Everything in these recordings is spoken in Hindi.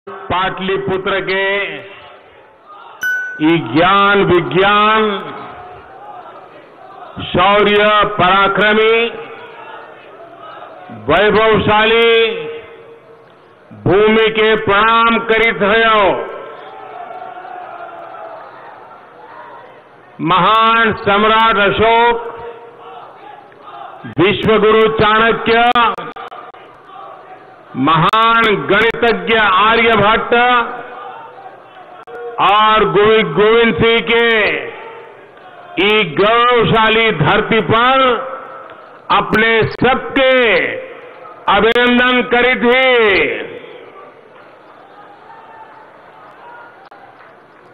पाटलिपुत्र के ज्ञान विज्ञान शौर्य पराक्रमी वैभवशाली भूमि के प्रणाम करीत हो महान सम्राट अशोक विश्वगुरु चाणक्य महान गणितज्ञ आर्यभट्ट और गुरु गोविंद सिंह के गौरवशाली धरती पर अपने सबके अभिनंदन करी थी।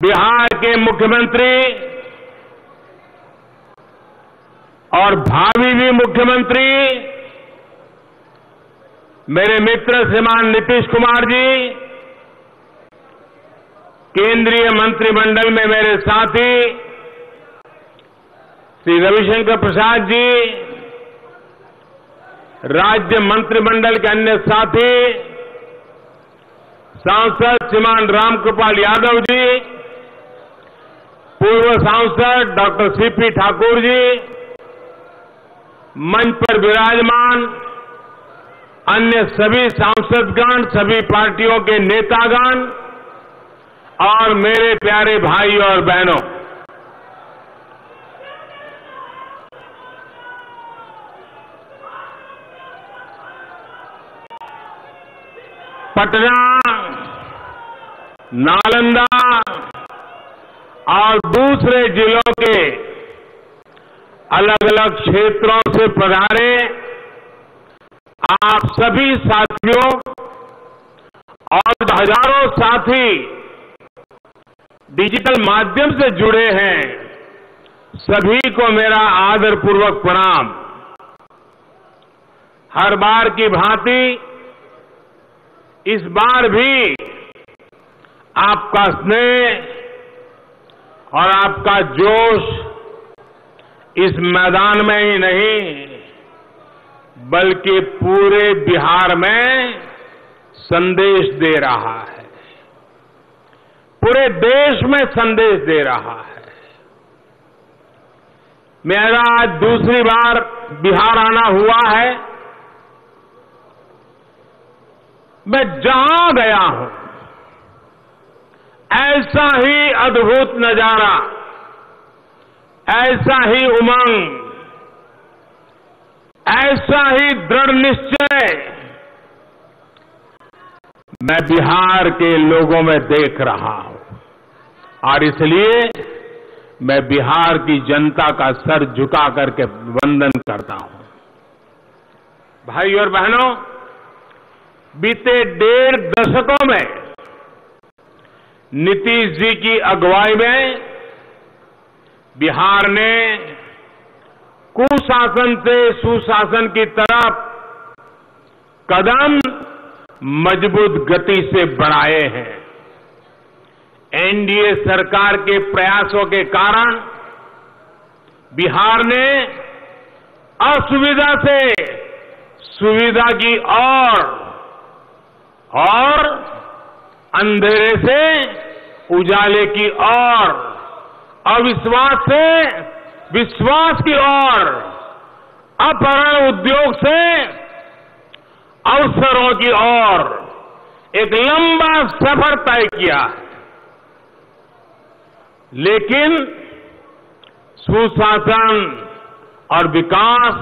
बिहार के मुख्यमंत्री और भावी भी मुख्यमंत्री मेरे मित्र श्रीमान नीतीश कुमार जी, केंद्रीय मंत्रिमंडल में मेरे साथी श्री रविशंकर प्रसाद जी, राज्य मंत्रिमंडल के अन्य साथी सांसद श्रीमान रामकृपाल यादव जी, पूर्व सांसद डॉक्टर सीपी ठाकुर जी, मंच पर विराजमान अन्य सभी सांसदगण, सभी पार्टियों के नेतागण और मेरे प्यारे भाई और बहनों, पटना, नालंदा और दूसरे जिलों के अलग अलग क्षेत्रों से पधारे आप सभी साथियों और हजारों साथी डिजिटल माध्यम से जुड़े हैं, सभी को मेरा आदरपूर्वक प्रणाम। हर बार की भांति इस बार भी आपका स्नेह और आपका जोश इस मैदान में ही नहीं बल्कि पूरे बिहार में संदेश दे रहा है, पूरे देश में संदेश दे रहा है। मेरा आज दूसरी बार बिहार आना हुआ है। मैं जहां गया हूं ऐसा ही अद्भुत नजारा, ऐसा ही उमंग, ऐसा ही दृढ़ निश्चय मैं बिहार के लोगों में देख रहा हूं और इसलिए मैं बिहार की जनता का सर झुका करके वंदन करता हूं। भाई और बहनों, बीते 1.5 दशकों में नीतीश जी की अगुवाई में बिहार ने कुशासन से सुशासन की तरफ कदम मजबूत गति से बढ़ाए हैं। एनडीए सरकार के प्रयासों के कारण बिहार ने असुविधा से सुविधा की और अंधेरे से उजाले की ओर, अविश्वास से विश्वास की ओर, अपहरण उद्योग से अवसरों की ओर एक लंबा सफर तय किया है। लेकिन सुशासन और विकास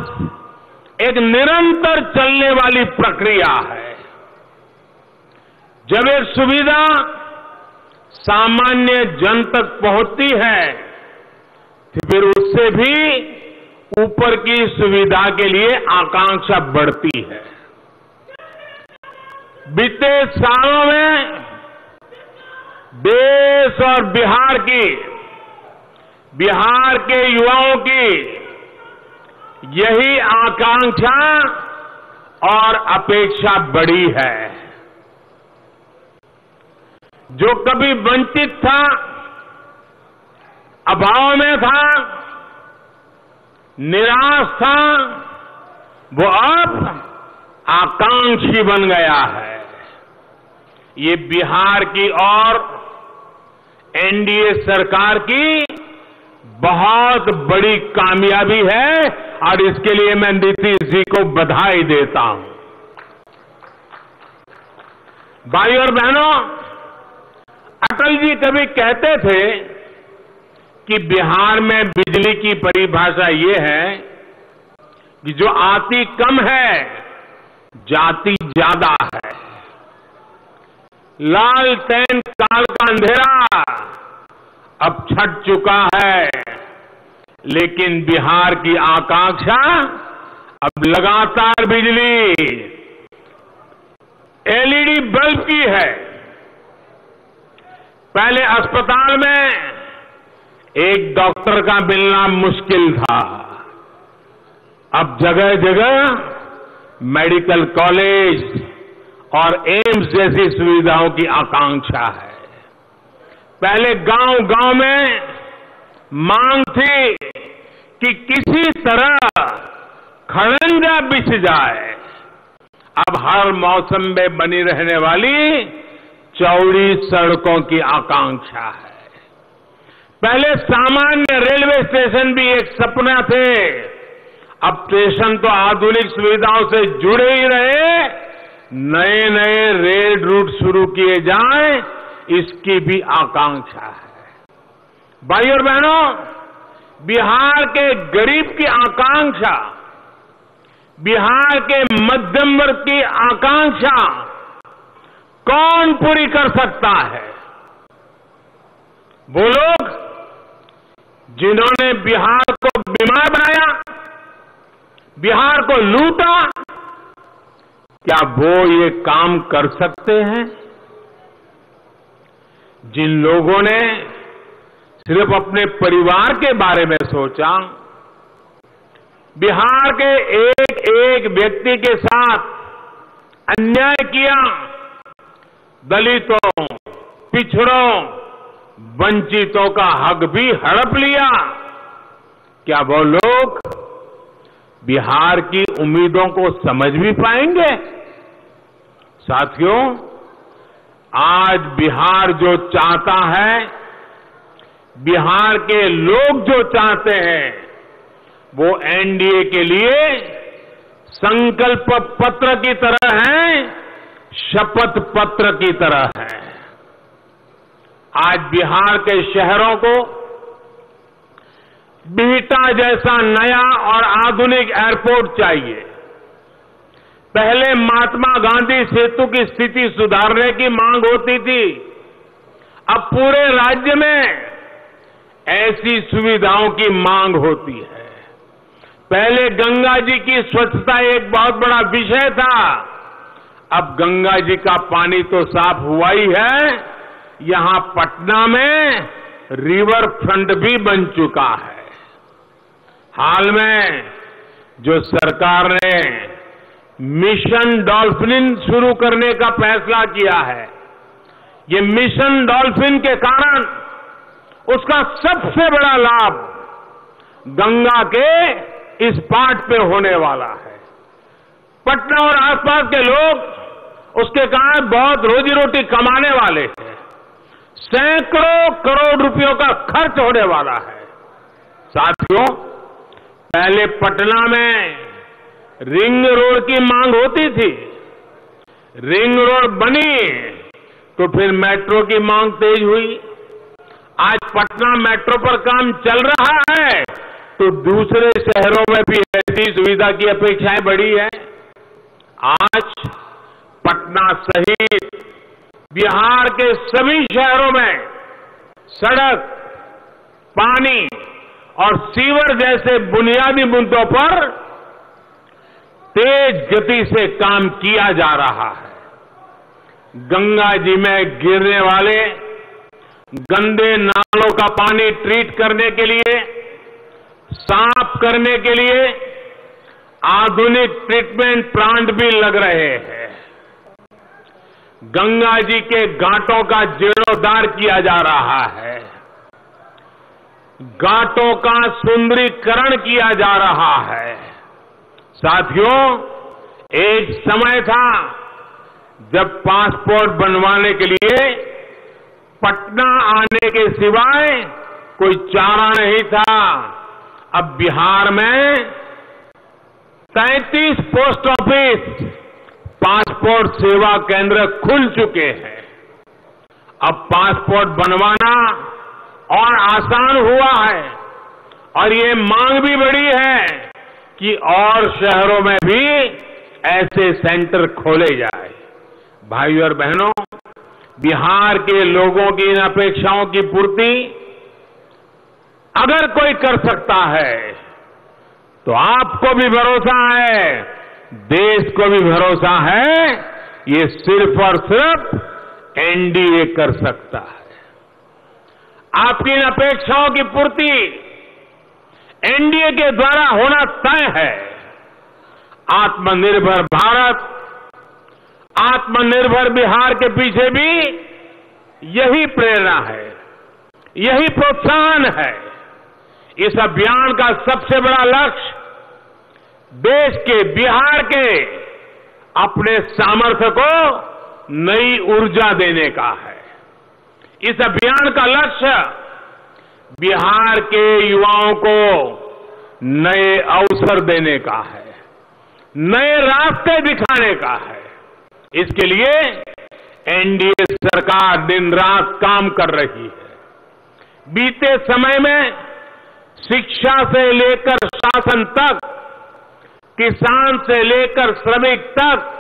एक निरंतर चलने वाली प्रक्रिया है। जब एक सुविधा सामान्य जन तक पहुंचती है तो फिर उससे भी ऊपर की सुविधा के लिए आकांक्षा बढ़ती है। बीते सालों में देश और बिहार के युवाओं की यही आकांक्षा और अपेक्षा बढ़ी है। जो कभी वंचित था, अभाव में था, निराश था, वो अब आकांक्षी बन गया है। ये बिहार की और एनडीए सरकार की बहुत बड़ी कामयाबी है और इसके लिए मैं नीतीश जी को बधाई देता हूं। भाई और बहनों, अटल जी कभी कहते थे कि बिहार में बिजली की परिभाषा ये है कि जो आती कम है, जाती ज्यादा है। लालटेन काल का अंधेरा अब छट चुका है, लेकिन बिहार की आकांक्षा अब लगातार बिजली, एलईडी बल्ब की है। पहले अस्पताल में एक डॉक्टर का मिलना मुश्किल था, अब जगह जगह मेडिकल कॉलेज और एम्स जैसी सुविधाओं की आकांक्षा है। पहले गांव गांव में मांग थी कि किसी तरह खड़ंजा बिछ जाए, अब हर मौसम में बनी रहने वाली चौड़ी सड़कों की आकांक्षा है। पहले सामान्य रेलवे स्टेशन भी एक सपना थे, अब स्टेशन तो आधुनिक सुविधाओं से जुड़े ही रहे, नए नए रेल रूट शुरू किए जाएं, इसकी भी आकांक्षा है। भाई और बहनों, बिहार के गरीब की आकांक्षा, बिहार के मध्यम वर्ग की आकांक्षा कौन पूरी कर सकता है? वो लोग जिन्होंने बिहार को बीमार बनाया, बिहार को लूटा, क्या वो ये काम कर सकते हैं? जिन लोगों ने सिर्फ अपने परिवार के बारे में सोचा, बिहार के एक एक व्यक्ति के साथ अन्याय किया, दलितों, पिछड़ों, वंचितों का हक भी हड़प लिया, क्या वो लोग बिहार की उम्मीदों को समझ भी पाएंगे? साथियों, आज बिहार जो चाहता है, बिहार के लोग जो चाहते हैं, वो एनडीए के लिए संकल्प पत्र की तरह है, शपथ पत्र की तरह है। आज बिहार के शहरों को बिहटा जैसा नया और आधुनिक एयरपोर्ट चाहिए। पहले महात्मा गांधी सेतु की स्थिति सुधारने की मांग होती थी, अब पूरे राज्य में ऐसी सुविधाओं की मांग होती है। पहले गंगा जी की स्वच्छता एक बहुत बड़ा विषय था, अब गंगा जी का पानी तो साफ हुआ ही है, यहां पटना में रिवर फ्रंट भी बन चुका है। हाल में जो सरकार ने मिशन डॉल्फिन शुरू करने का फैसला किया है, ये मिशन डॉल्फिन के कारण उसका सबसे बड़ा लाभ गंगा के इस पाट पे होने वाला है। पटना और आसपास के लोग उसके कारण बहुत रोजी रोटी कमाने वाले हैं। सैकड़ों करोड़ रुपयों का खर्च होने वाला है। साथियों, पहले पटना में रिंग रोड की मांग होती थी, रिंग रोड बनी तो फिर मेट्रो की मांग तेज हुई। आज पटना मेट्रो पर काम चल रहा है तो दूसरे शहरों में भी ऐसी सुविधा की अपेक्षाएं बढ़ी है। आज पटना सहित बिहार के सभी शहरों में सड़क, पानी और सीवर जैसे बुनियादी मुद्दों पर तेज गति से काम किया जा रहा है। गंगा जी में गिरने वाले गंदे नालों का पानी ट्रीट करने के लिए, साफ करने के लिए आधुनिक ट्रीटमेंट प्लांट भी लग रहे हैं। गंगा जी के घाटों का जीर्णोद्धार किया जा रहा है, घाटों का सुंदरीकरण किया जा रहा है। साथियों, एक समय था जब पासपोर्ट बनवाने के लिए पटना आने के सिवाय कोई चारा नहीं था, अब बिहार में 33 पोस्ट ऑफिस पासपोर्ट सेवा केंद्र खुल चुके हैं। अब पासपोर्ट बनवाना और आसान हुआ है और ये मांग भी बढ़ी है कि और शहरों में भी ऐसे सेंटर खोले जाए। भाइयों और बहनों, बिहार के लोगों की इन अपेक्षाओं की पूर्ति अगर कोई कर सकता है तो आपको भी भरोसा है, देश को भी भरोसा है, ये सिर्फ और सिर्फ एनडीए कर सकता है। आपकी इन अपेक्षाओं की पूर्ति एनडीए के द्वारा होना तय है। आत्मनिर्भर भारत, आत्मनिर्भर बिहार के पीछे भी यही प्रेरणा है, यही प्रोत्साहन है। इस अभियान का सबसे बड़ा लक्ष्य देश के, बिहार के अपने सामर्थ्य को नई ऊर्जा देने का है। इस अभियान का लक्ष्य बिहार के युवाओं को नए अवसर देने का है, नए रास्ते दिखाने का है। इसके लिए एनडीए सरकार दिन रात काम कर रही है। बीते समय में शिक्षा से लेकर शासन तक, किसान से लेकर श्रमिक तक,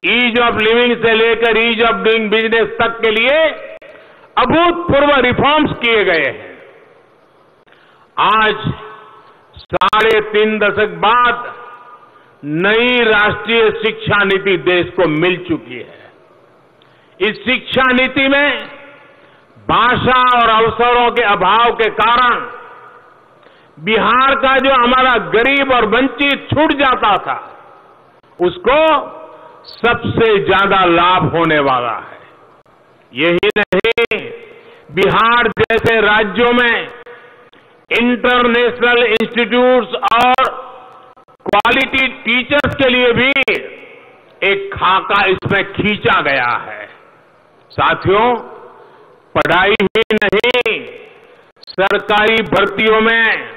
ईज ऑफ लिविंग से लेकर ईज ऑफ डूइंग बिजनेस तक के लिए अभूतपूर्व रिफॉर्म्स किए गए हैं। आज 3.5 दशक बाद नई राष्ट्रीय शिक्षा नीति देश को मिल चुकी है। इस शिक्षा नीति में भाषा और अवसरों के अभाव के कारण बिहार का जो हमारा गरीब और वंचित छूट जाता था, उसको सबसे ज्यादा लाभ होने वाला है। यही नहीं, बिहार जैसे राज्यों में इंटरनेशनल इंस्टीट्यूट्स और क्वालिटी टीचर्स के लिए भी एक खाका इसमें खींचा गया है। साथियों, पढ़ाई ही नहीं, सरकारी भर्तियों में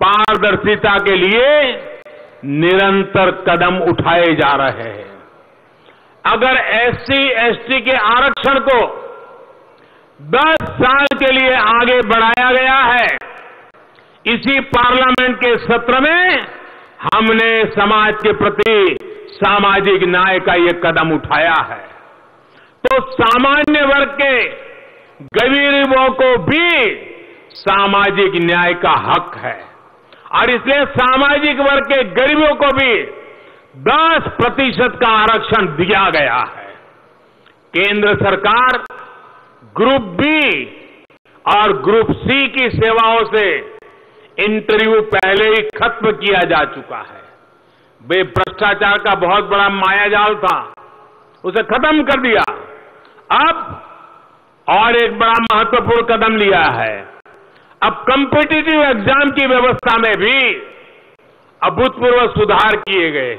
पारदर्शिता के लिए निरंतर कदम उठाए जा रहे हैं। अगर एससी एसटी के आरक्षण को 10 साल के लिए आगे बढ़ाया गया है, इसी पार्लियामेंट के सत्र में हमने समाज के प्रति सामाजिक न्याय का ये कदम उठाया है। तो सामान्य वर्ग के गरीबों को भी सामाजिक न्याय का हक है और इसलिए सामाजिक वर्ग के गरीबों को भी 10% का आरक्षण दिया गया है। केंद्र सरकार ग्रुप बी और ग्रुप सी की सेवाओं से इंटरव्यू पहले ही खत्म किया जा चुका है। वे भ्रष्टाचार का बहुत बड़ा मायाजाल था, उसे खत्म कर दिया। अब और एक बड़ा महत्वपूर्ण कदम लिया है। अब कॉम्पिटिटिव एग्जाम की व्यवस्था में भी अभूतपूर्व सुधार किए गए।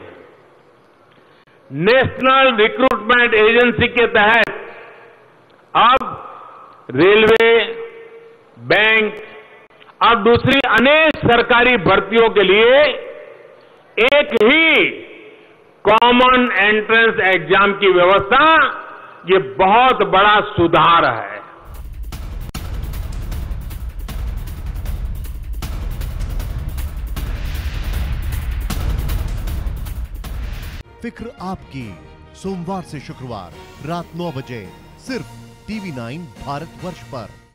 नेशनल रिक्रूटमेंट एजेंसी के तहत अब रेलवे, बैंक और दूसरी अनेक सरकारी भर्तियों के लिए एक ही कॉमन एंट्रेंस एग्जाम की व्यवस्था, ये बहुत बड़ा सुधार है। फिक्र आपकी, सोमवार से शुक्रवार रात 9 बजे सिर्फ TV9 भारतवर्ष पर।